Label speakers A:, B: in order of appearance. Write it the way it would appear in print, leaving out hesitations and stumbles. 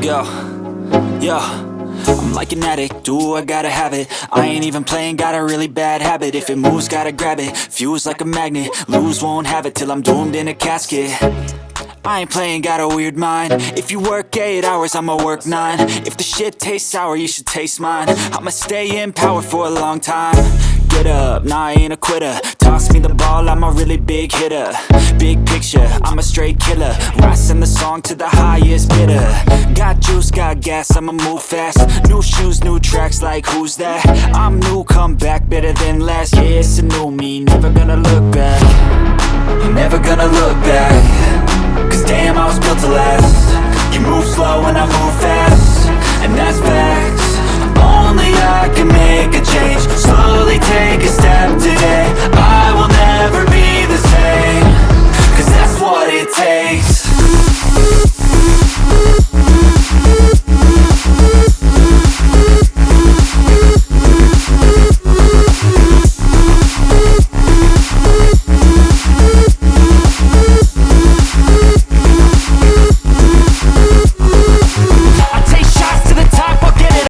A: Yo, yo, I'm like an addict, do I gotta have it. I ain't even playing, got a really bad habit. If it moves, gotta grab it, fuse like a magnet. Lose, won't have it till I'm doomed in a casket. I ain't playing, got a weird mind. If you work 8 hours, I'ma work 9. If the shit tastes sour, you should taste mine. I'ma stay in power for a long time. Get up, nah, I ain't a quitter. Toss me the ball, I'm a really big hitter. Big picture, I'm a straight killer. Rising the song to the highest bidder. Got juice, got gas, I'ma move fast. New shoes, new tracks, like who's that? I'm new, come back, better than last. Yeah, it's a new me, never gonna look back. Never gonna look back. Cause damn, I was built to last. You move slow and I move fast, and that's facts. Only I can make a change. Slowly take a step today.